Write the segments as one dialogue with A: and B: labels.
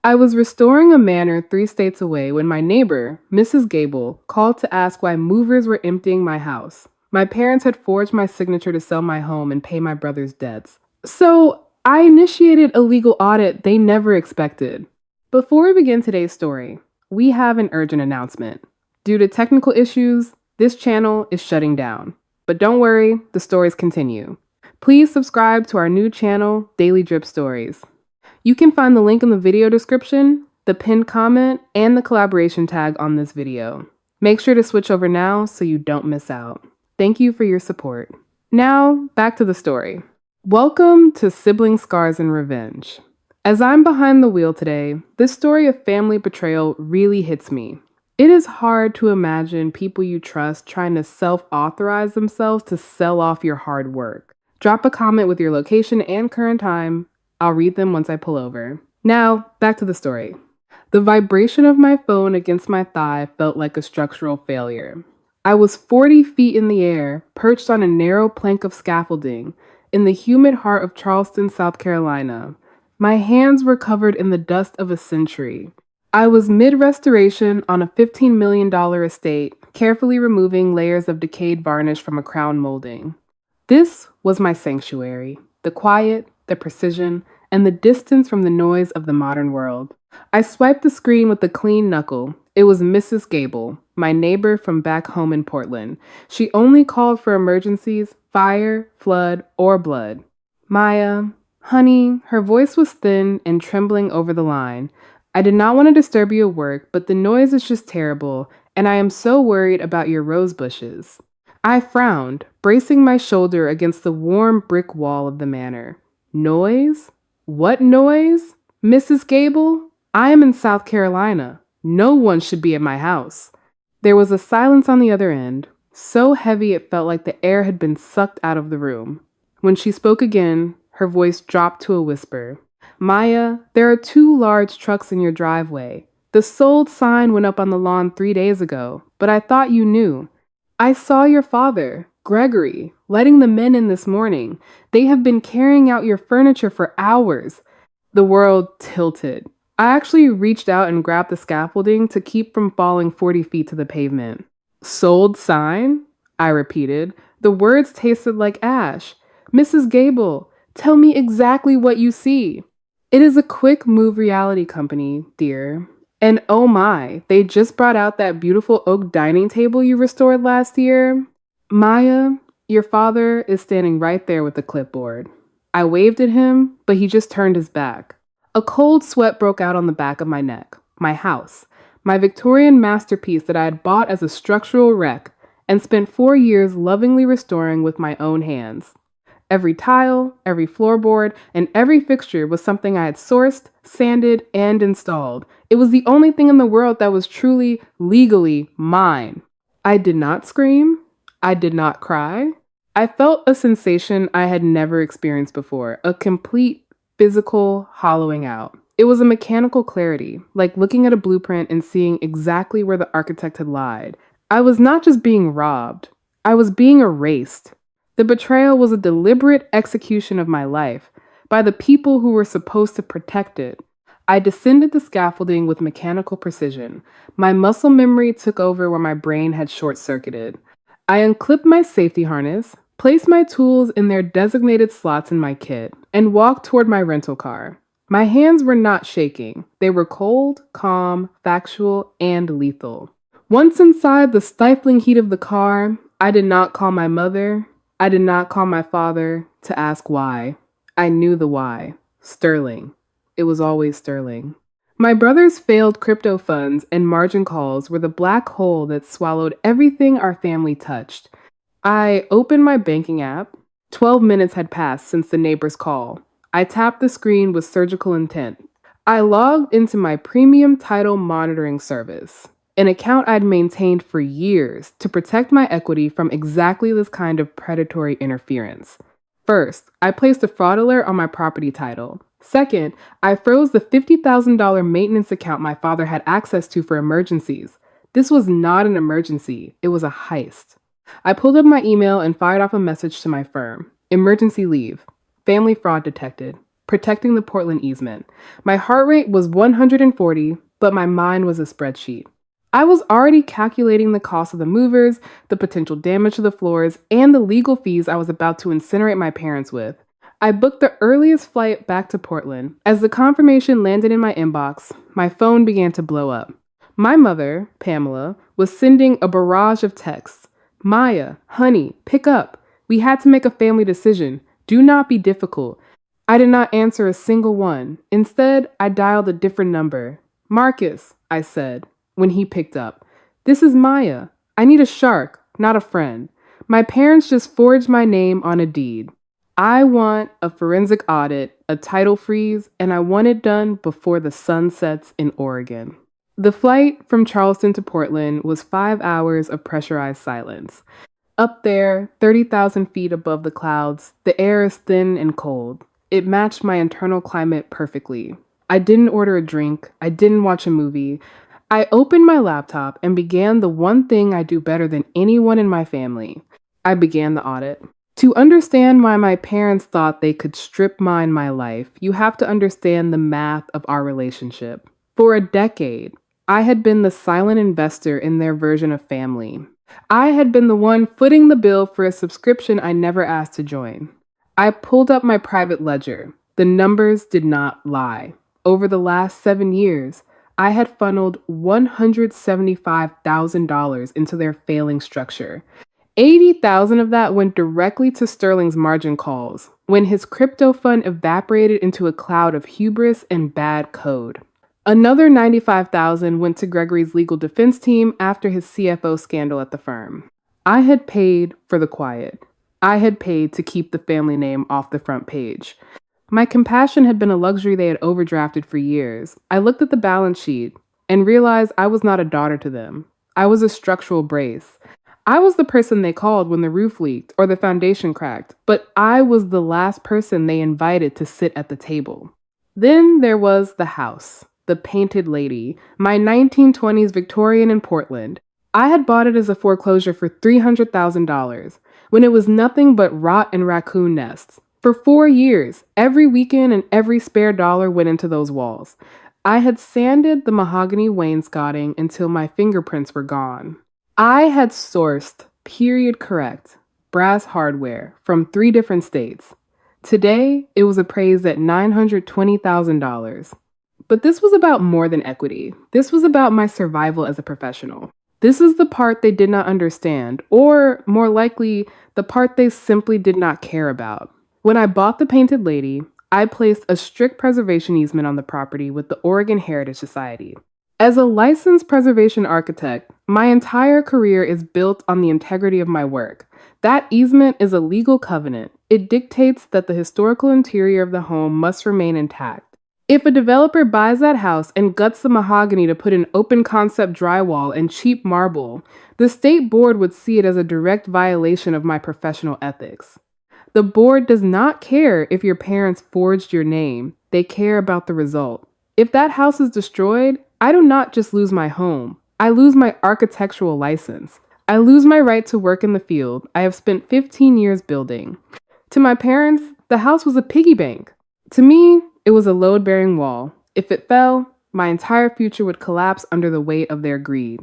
A: I was restoring a manor 3 states away when my neighbor, Mrs. Gable, called to ask why movers were emptying my house. My parents had forged my signature to sell my home and pay my brother's debts. So I initiated a legal audit they never expected. Before we begin today's story, we have an urgent announcement. Due to technical issues, this channel is shutting down. But don't worry, the stories continue. Please subscribe to our new channel, Daily Drip Stories. You can find the link in the video description, the pinned comment, and the collaboration tag on this video. Make sure to switch over now so you don't miss out. Thank you for your support. Now, back to the story. Welcome to Sibling Scars and Revenge. As I'm behind the wheel today, this story of family betrayal really hits me. It is hard to imagine people you trust trying to self-authorize themselves to sell off your hard work. Drop a comment with your location and current time. I'll read them once I pull over. Now, back to the story. The vibration of my phone against my thigh felt like a structural failure. I was 40 feet in the air, perched on a narrow plank of scaffolding, in the humid heart of Charleston, South Carolina. My hands were covered in the dust of a century. I was mid-restoration on a $15 million estate, carefully removing layers of decayed varnish from a crown molding. This was my sanctuary, the quiet, the precision, and the distance from the noise of the modern world. I swiped the screen with a clean knuckle. It was Mrs. Gable, my neighbor from back home in Portland. She only called for emergencies, fire, flood, or blood. Maya, honey, her voice was thin and trembling over the line. I did not want to disturb you at work, but the noise is just terrible, and I am so worried about your rose bushes. I frowned, bracing my shoulder against the warm brick wall of the manor. Noise? What noise? Mrs. Gable? I am in South Carolina. No one should be at my house. There was a silence on the other end, so heavy it felt like the air had been sucked out of the room. When she spoke again, her voice dropped to a whisper. Maya, there are 2 large trucks in your driveway. The sold sign went up on the lawn 3 days ago, but I thought you knew. I saw your father, Gregory, letting the men in this morning. They have been carrying out your furniture for hours. The world tilted. I actually reached out and grabbed the scaffolding to keep from falling 40 feet to the pavement. Sold sign? I repeated. The words tasted like ash. Mrs. Gable, tell me exactly what you see. It is a quick move reality company, dear. And oh my, they just brought out that beautiful oak dining table you restored last year. Maya, your father is standing right there with the clipboard. I waved at him, but he just turned his back. A cold sweat broke out on the back of my neck. My house, my Victorian masterpiece that I had bought as a structural wreck and spent 4 years lovingly restoring with my own hands. Every tile, every floorboard, and every fixture was something I had sourced, sanded, and installed. It was the only thing in the world that was truly, legally mine. I did not scream. I did not cry. I felt a sensation I had never experienced before, a complete physical hollowing out. It was a mechanical clarity, like looking at a blueprint and seeing exactly where the architect had lied. I was not just being robbed. I was being erased. The betrayal was a deliberate execution of my life by the people who were supposed to protect it. I descended the scaffolding with mechanical precision. My muscle memory took over where my brain had short-circuited. I unclipped my safety harness, placed my tools in their designated slots in my kit, and walked toward my rental car. My hands were not shaking. They were cold, calm, factual, and lethal. Once inside the stifling heat of the car, I did not call my mother. I did not call my father to ask why. I knew the why. Sterling. It was always sterling. My brother's failed crypto funds and margin calls were the black hole that swallowed everything our family touched. I opened my banking app. 12 minutes had passed since the neighbor's call. I tapped the screen with surgical intent. I logged into my premium title monitoring service, an account I'd maintained for years to protect my equity from exactly this kind of predatory interference. First, I placed a fraud alert on my property title. Second, I froze the $50,000 maintenance account my father had access to for emergencies. This was not an emergency, it was a heist. I pulled up my email and fired off a message to my firm. Emergency leave. Family fraud detected. protecting the Portland easement. My heart rate was 140, but my mind was a spreadsheet. I was already calculating the cost of the movers, the potential damage to the floors, and the legal fees I was about to incinerate my parents with. I booked the earliest flight back to Portland. As the confirmation landed in my inbox, my phone began to blow up. My mother, Pamela, was sending a barrage of texts. Maya, honey, pick up. We had to make a family decision. Do not be difficult. I did not answer a single one. Instead, I dialed a different number. Marcus, I said, when he picked up. This is Maya. I need a shark, not a friend. My parents just forged my name on a deed. I want a forensic audit, a title freeze, and I want it done before the sun sets in Oregon. The flight from Charleston to Portland was 5 hours of pressurized silence. Up there, 30,000 feet above the clouds, the air is thin and cold. It matched my internal climate perfectly. I didn't order a drink. I didn't watch a movie. I opened my laptop and began the one thing I do better than anyone in my family. I began the audit. To understand why my parents thought they could strip mine my life, you have to understand the math of our relationship. For a decade, I had been the silent investor in their version of family. I had been the one footing the bill for a subscription I never asked to join. I pulled up my private ledger. The numbers did not lie. Over the last 7 years, I had funneled $175,000 into their failing structure. 80,000 of that went directly to Sterling's margin calls, when his crypto fund evaporated into a cloud of hubris and bad code. Another 95,000 went to Gregory's legal defense team after his CFO scandal at the firm. I had paid for the quiet. I had paid to keep the family name off the front page. My compassion had been a luxury they had overdrafted for years. I looked at the balance sheet and realized I was not a daughter to them. I was a structural brace. I was the person they called when the roof leaked or the foundation cracked, but I was the last person they invited to sit at the table. Then there was the house, the painted lady, my 1920s Victorian in Portland. I had bought it as a foreclosure for $300,000 when it was nothing but rot and raccoon nests. For 4 years, every weekend and every spare dollar went into those walls. I had sanded the mahogany wainscoting until my fingerprints were gone. I had sourced period correct brass hardware from 3 different states. Today, it was appraised at $920,000. But this was about more than equity. This was about my survival as a professional. This is the part they did not understand, or more likely, the part they simply did not care about. When I bought the painted lady, I placed a strict preservation easement on the property with the Oregon Heritage Society. As a licensed preservation architect, my entire career is built on the integrity of my work. That easement is a legal covenant. It dictates that the historical interior of the home must remain intact. If a developer buys that house and guts the mahogany to put in open concept drywall and cheap marble, the state board would see it as a direct violation of my professional ethics. The board does not care if your parents forged your name. They care about the result. If that house is destroyed, I do not just lose my home. I lose my architectural license. I lose my right to work in the field I have spent 15 years building. To my parents, the house was a piggy bank. To me, it was a load-bearing wall. If it fell, my entire future would collapse under the weight of their greed.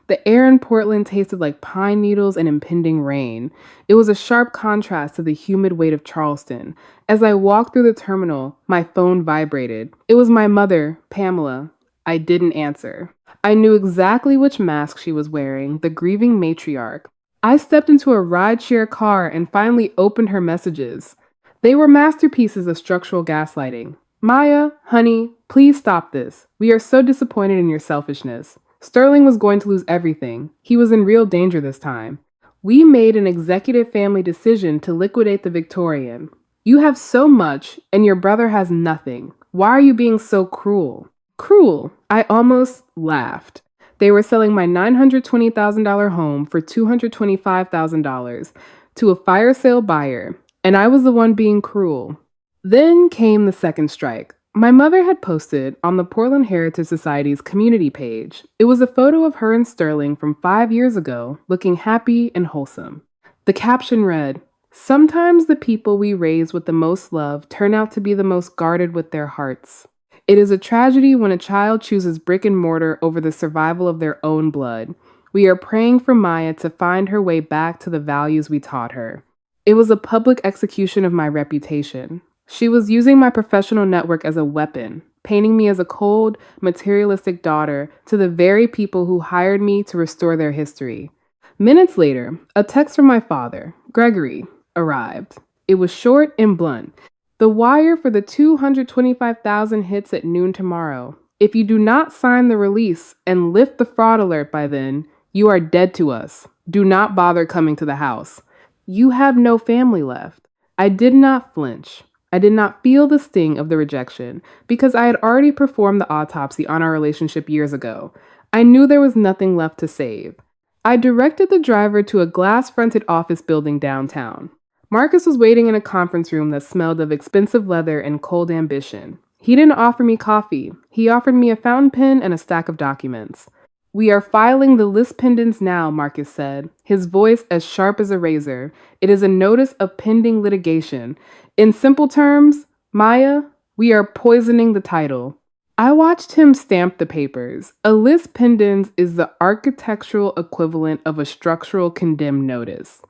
A: The air in Portland tasted like pine needles and impending rain. It was a sharp contrast to the humid weight of Charleston. As I walked through the terminal, my phone vibrated. It was my mother, Pamela. I didn't answer. I knew exactly which mask she was wearing, the grieving matriarch. I stepped into a rideshare car and finally opened her messages. They were masterpieces of structural gaslighting. Maya, honey, please stop this. We are so disappointed in your selfishness. Sterling was going to lose everything. He was in real danger this time. We made an executive family decision to liquidate the Victorian. You have so much, and your brother has nothing. Why are you being so cruel? Cruel. I almost laughed. They were selling my $920,000 home for $225,000 to a fire sale buyer, and I was the one being cruel. Then came the second strike. My mother had posted on the Portland Heritage Society's community page. It was a photo of her and Sterling from 5 years ago, looking happy and wholesome. The caption read, Sometimes the people we raise with the most love turn out to be the most guarded with their hearts. It is a tragedy when a child chooses brick and mortar over the survival of their own blood. We are praying for Maya to find her way back to the values we taught her. It was a public execution of my reputation. She was using my professional network as a weapon, painting me as a cold, materialistic daughter to the very people who hired me to restore their history. Minutes later, a text from my father, Gregory, arrived. It was short and blunt. The wire for the 225,000 hits at noon tomorrow. If you do not sign the release and lift the fraud alert by then, you are dead to us. Do not bother coming to the house. You have no family left. I did not flinch. I did not feel the sting of the rejection because I had already performed the autopsy on our relationship years ago. I knew there was nothing left to save. I directed the driver to a glass-fronted office building downtown. Marcus was waiting in a conference room that smelled of expensive leather and cold ambition. He didn't offer me coffee. He offered me a fountain pen and a stack of documents. "We are filing the list pendants now," Marcus said, his voice as sharp as a razor. "It is a notice of pending litigation. In simple terms, Maya, we are poisoning the title." I watched him stamp the papers. A list pendants is the architectural equivalent of a structural condemned notice.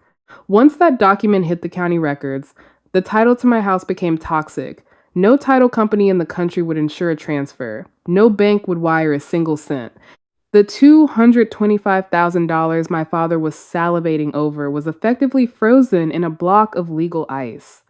A: Once that document hit the county records, the title to my house became toxic. No title company in the country would insure a transfer. No bank would wire a single cent. The $225,000 my father was salivating over was effectively frozen in a block of legal ice.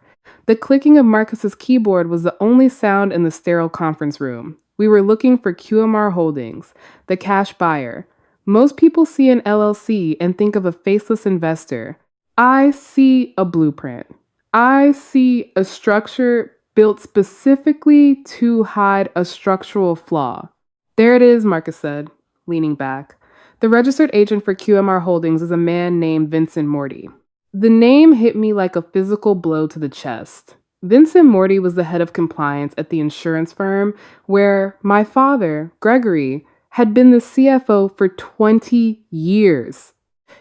A: The clicking of Marcus's keyboard was the only sound in the sterile conference room. We were looking for QMR Holdings, the cash buyer. Most people see an LLC and think of a faceless investor. I see a blueprint. I see a structure built specifically to hide a structural flaw. "There it is," Marcus said, leaning back. "The registered agent for QMR Holdings is a man named Vincent Morty." The name hit me like a physical blow to the chest. Vincent Morty was the head of compliance at the insurance firm where my father, Gregory, had been the CFO for 20 years.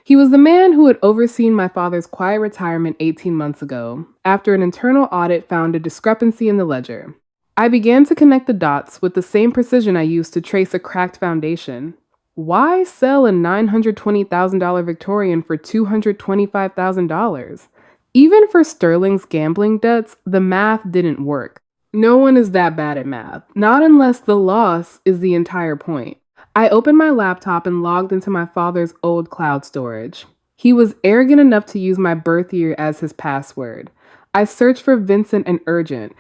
A: He was the man who had overseen my father's quiet retirement 18 months ago, after an internal audit found a discrepancy in the ledger. I began to connect the dots with the same precision I used to trace a cracked foundation. Why sell a $920,000 Victorian for $225,000? Even for Sterling's gambling debts, the math didn't work. No one is that bad at math, not unless the loss is the entire point. I opened my laptop and logged into my father's old cloud storage. He was arrogant enough to use my birth year as his password. I searched for Vincent and Urgent.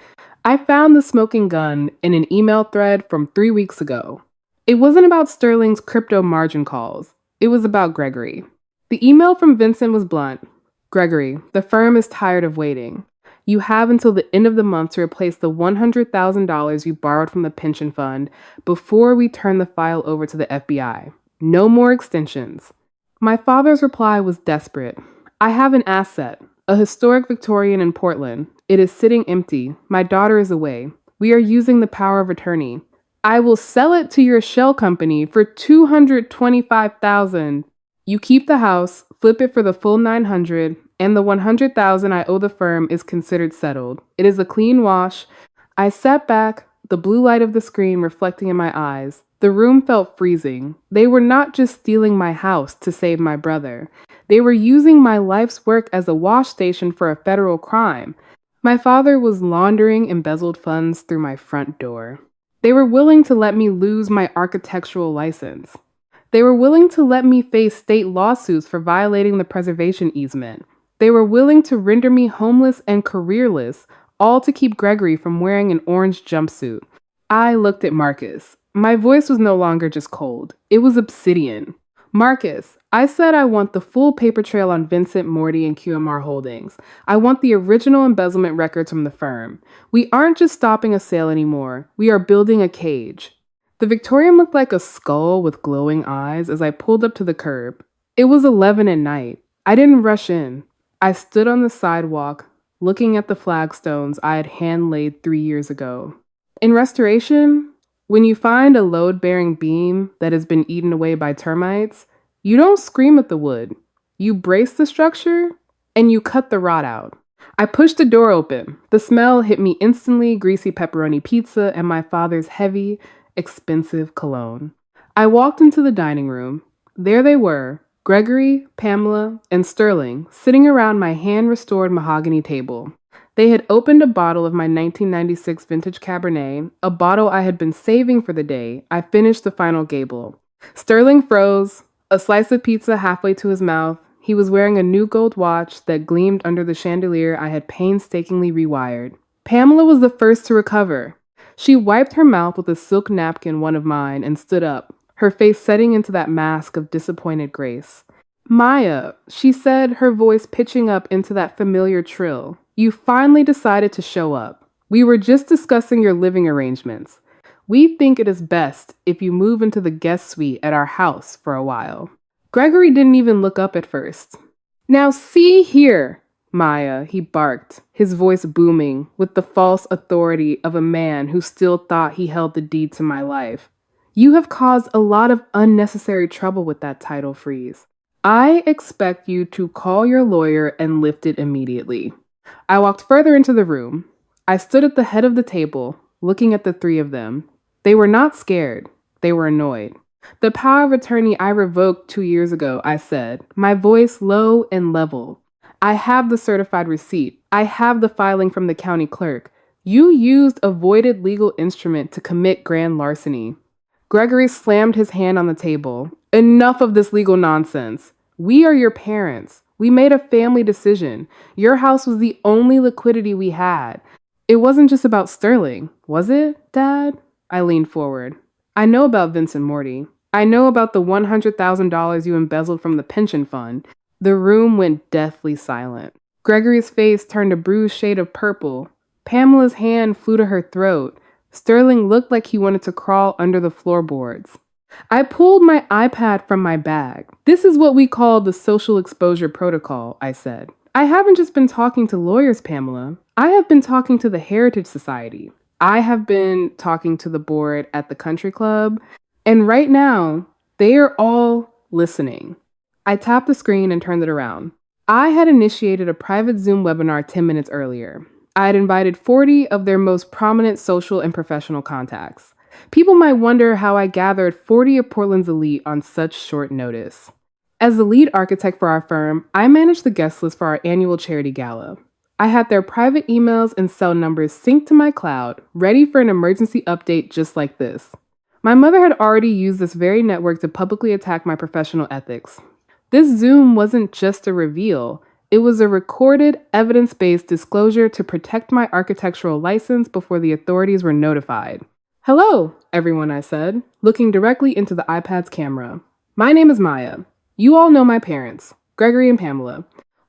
A: I found the smoking gun in an email thread from 3 weeks ago. It wasn't about Sterling's crypto margin calls. It was about Gregory. The email from Vincent was blunt. "Gregory, the firm is tired of waiting. You have until the end of the month to replace the $100,000 you borrowed from the pension fund before we turn the file over to the FBI. No more extensions." My father's reply was desperate. "I have an asset, a historic Victorian in Portland. It is sitting empty. My daughter is away. We are using the power of attorney. I will sell it to your shell company for $225,000. You keep the house, flip it for the full $900, and the $100,000 I owe the firm is considered settled. It is a clean wash." I sat back, the blue light of the screen reflecting in my eyes. The room felt freezing. They were not just stealing my house to save my brother. They were using my life's work as a wash station for a federal crime. My father was laundering embezzled funds through my front door. They were willing to let me lose my architectural license. They were willing to let me face state lawsuits for violating the preservation easement. They were willing to render me homeless and careerless, all to keep Gregory from wearing an orange jumpsuit. I looked at Marcus. My voice was no longer just cold. It was obsidian. "Marcus, I said I want the full paper trail on Vincent, Morty, and QMR Holdings. I want the original embezzlement records from the firm. We aren't just stopping a sale anymore. We are building a cage." The Victorian looked like a skull with glowing eyes as I pulled up to the curb. It was 11 at night. I didn't rush in. I stood on the sidewalk, looking at the flagstones I had hand-laid 3 years ago. In restoration, when you find a load-bearing beam that has been eaten away by termites, you don't scream at the wood. You brace the structure And you cut the rod out. I pushed the door open. The smell hit me instantly, greasy pepperoni pizza and my father's heavy, expensive cologne. I walked into the dining room. There they were, Gregory, Pamela, and Sterling, sitting around my hand-restored mahogany table. They had opened a bottle of my 1996 vintage Cabernet, a bottle I had been saving for the day I finished the final gable. Sterling froze, a slice of pizza halfway to his mouth. He was wearing a new gold watch that gleamed under the chandelier I had painstakingly rewired. Pamela was the first to recover. She wiped her mouth with a silk napkin, one of mine, and stood up, her face setting into that mask of disappointed grace. Maya, she said, her voice pitching up into that familiar trill. You finally decided to show up. We were just discussing your living arrangements. We think it is best if you move into the guest suite at our house for a while. Gregory didn't even look up at first. Now see here, Maya, he barked, his voice booming with the false authority of a man who still thought he held the deed to my life. You have caused a lot of unnecessary trouble with that title freeze. I expect you to call your lawyer and lift it immediately. I walked further into the room. I stood at the head of the table, looking at the three of them. They were not scared. They were annoyed. The power of attorney I revoked 2 years ago, I said, my voice low and level. I have the certified receipt. I have the filing from the county clerk. You used a voided legal instrument to commit grand larceny. Gregory slammed his hand on the table. Enough of this legal nonsense. We are your parents. We made a family decision. Your house was the only liquidity we had. It wasn't just about Sterling, was it, Dad? I leaned forward. I know about Vincent Morty. I know about the $100,000 you embezzled from the pension fund. The room went deathly silent. Gregory's face turned a bruised shade of purple. Pamela's hand flew to her throat. Sterling looked like he wanted to crawl under the floorboards. I pulled my iPad from my bag. This is what we call the social exposure protocol, I said. I haven't just been talking to lawyers, Pamela. I have been talking to the Heritage Society. I have been talking to the board at the country club. And right now, they are all listening. I tapped the screen and turned it around. I had initiated a private Zoom webinar 10 minutes earlier. I had invited 40 of their most prominent social and professional contacts. People might wonder how I gathered 40 of Portland's elite on such short notice. As the lead architect for our firm, I managed the guest list for our annual charity gala. I had their private emails and cell numbers synced to my cloud, ready for an emergency update just like this. My mother had already used this very network to publicly attack my professional ethics. This Zoom wasn't just a reveal. It was a recorded, evidence-based disclosure to protect my architectural license before the authorities were notified. Hello, everyone, I said, looking directly into the iPad's camera. My name is Maya. You all know my parents, Gregory and Pamela.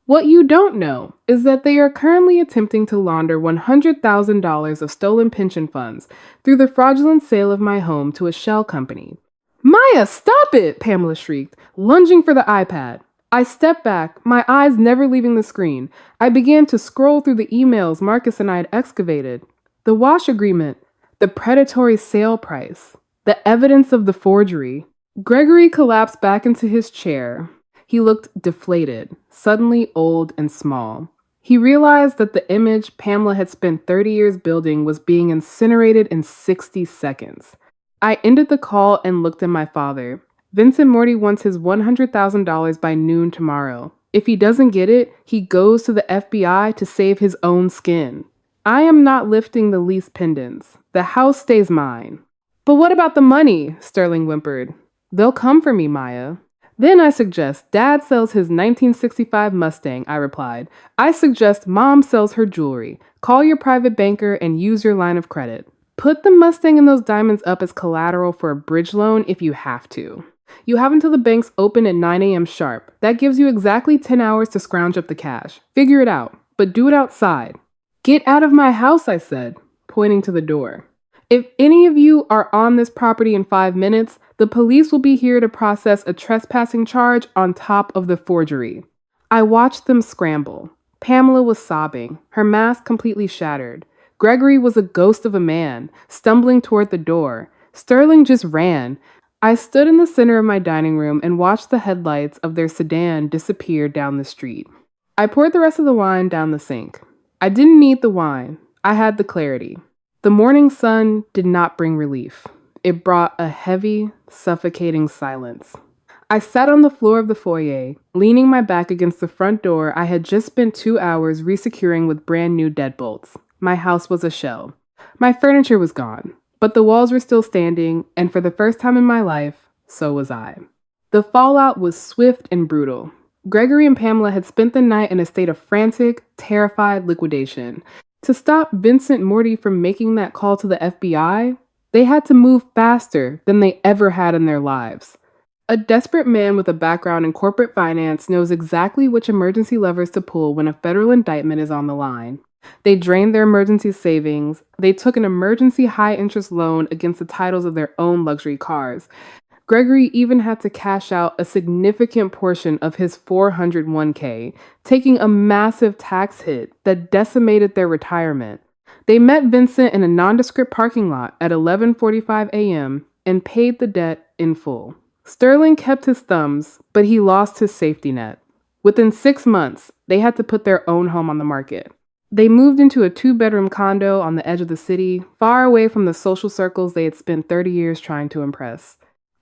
A: What you don't know is that they are currently attempting to launder $100,000 of stolen pension funds through the fraudulent sale of my home to a shell company. Maya, stop it! Pamela shrieked, lunging for the iPad. I stepped back, my eyes never leaving the screen. I began to scroll through the emails Marcus and I had excavated. The wash agreement, the predatory sale price, the evidence of the forgery. Gregory collapsed back into his chair. He looked deflated, suddenly old and small. He realized that the image Pamela had spent 30 years building was being incinerated in 60 seconds. I ended the call and looked at my father. Vincent Morty wants his $100,000 by noon tomorrow. If he doesn't get it, he goes to the FBI to save his own skin. I am not lifting the lease pendants. The house stays mine. But what about the money? Sterling whimpered. They'll come for me, Maya. Then I suggest Dad sells his 1965 Mustang, I replied. I suggest Mom sells her jewelry. Call your private banker and use your line of credit. Put the Mustang and those diamonds up as collateral for a bridge loan if you have to. You have until the banks open at 9 a.m. sharp. That gives you exactly 10 hours to scrounge up the cash. Figure it out, but do it outside. Get out of my house, I said, pointing to the door. If any of you are on this property in 5 minutes, the police will be here to process a trespassing charge on top of the forgery. I watched them scramble. Pamela was sobbing, her mask completely shattered. Gregory was a ghost of a man, stumbling toward the door. Sterling just ran. I stood in the center of my dining room and watched the headlights of their sedan disappear down the street. I poured the rest of the wine down the sink. I didn't need the wine. I had the clarity. The morning sun did not bring relief. It brought a heavy, suffocating silence. I sat on the floor of the foyer, leaning my back against the front door I had just spent 2 hours resecuring with brand new deadbolts. My house was a shell. My furniture was gone, but the walls were still standing, and for the first time in my life, so was I. The fallout was swift and brutal. Gregory and Pamela had spent the night in a state of frantic, terrified liquidation. To stop Vincent Morty from making that call to the FBI, they had to move faster than they ever had in their lives. A desperate man with a background in corporate finance knows exactly which emergency levers to pull when a federal indictment is on the line. They drained their emergency savings. They took an emergency high-interest loan against the titles of their own luxury cars. Gregory even had to cash out a significant portion of his 401k, taking a massive tax hit that decimated their retirement. They met Vincent in a nondescript parking lot at 11:45 a.m. and paid the debt in full. Sterling kept his thumbs, but he lost his safety net. Within 6 months, they had to put their own home on the market. They moved into a 2-bedroom condo on the edge of the city, far away from the social circles they had spent 30 years trying to impress.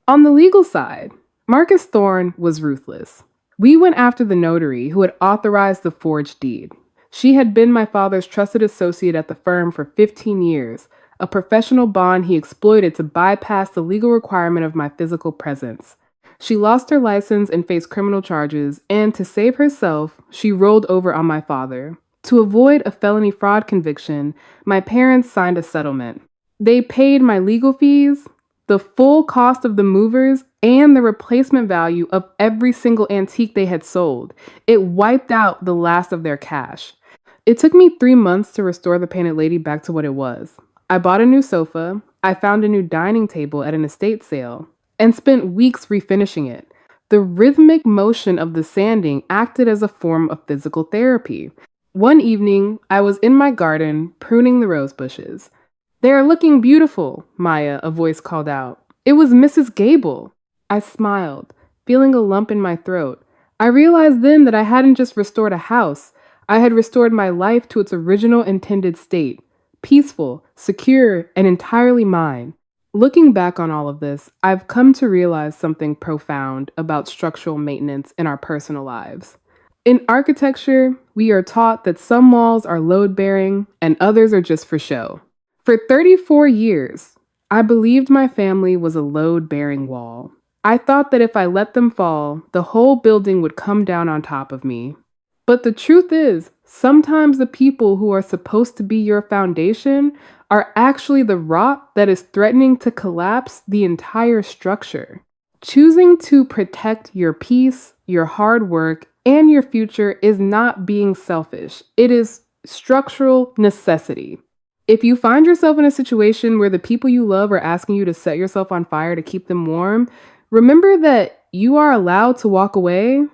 A: On the legal side, Marcus Thorne was ruthless. We went after the notary who had authorized the forged deed. She had been my father's trusted associate at the firm for 15 years, a professional bond he exploited to bypass the legal requirement of my physical presence. She lost her license and faced criminal charges, and to save herself, she rolled over on my father. To avoid a felony fraud conviction, my parents signed a settlement. They paid my legal fees, the full cost of the movers, and the replacement value of every single antique they had sold. It wiped out the last of their cash. It took me 3 months to restore the Painted Lady back to what it was. I bought a new sofa, I found a new dining table at an estate sale, and spent weeks refinishing it. The rhythmic motion of the sanding acted as a form of physical therapy. One evening, I was in my garden pruning the rose bushes. "They are looking beautiful, Maya," a voice called out. It was Mrs. Gable. I smiled, feeling a lump in my throat. I realized then that I hadn't just restored a house, I had restored my life to its original intended state. Peaceful, secure, and entirely mine. Looking back on all of this, I've come to realize something profound about structural maintenance in our personal lives. In architecture, we are taught that some walls are load-bearing and others are just for show. For 34 years, I believed my family was a load-bearing wall. I thought that if I let them fall, the whole building would come down on top of me. But the truth is, sometimes the people who are supposed to be your foundation are actually the rock that is threatening to collapse the entire structure. Choosing to protect your peace, your hard work, and your future is not being selfish. It is structural necessity. If you find yourself in a situation where the people you love are asking you to set yourself on fire to keep them warm, remember that you are allowed to walk away.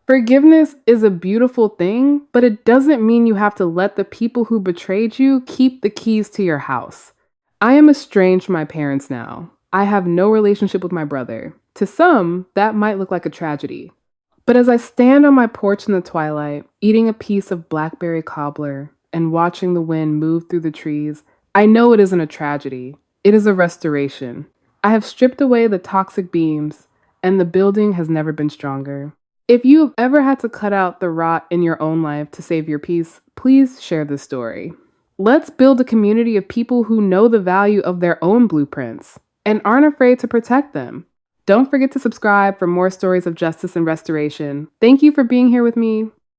A: Forgiveness is a beautiful thing, but it doesn't mean you have to let the people who betrayed you keep the keys to your house. I am estranged from my parents now. I have no relationship with my brother. To some, that might look like a tragedy. But as I stand on my porch in the twilight, eating a piece of blackberry cobbler and watching the wind move through the trees, I know it isn't a tragedy. It is a restoration. I have stripped away the toxic beams, and the building has never been stronger. If you have ever had to cut out the rot in your own life to save your peace, please share this story. Let's build a community of people who know the value of their own blueprints and aren't afraid to protect them. Don't forget to subscribe for more stories of justice and restoration. Thank you for being here with me.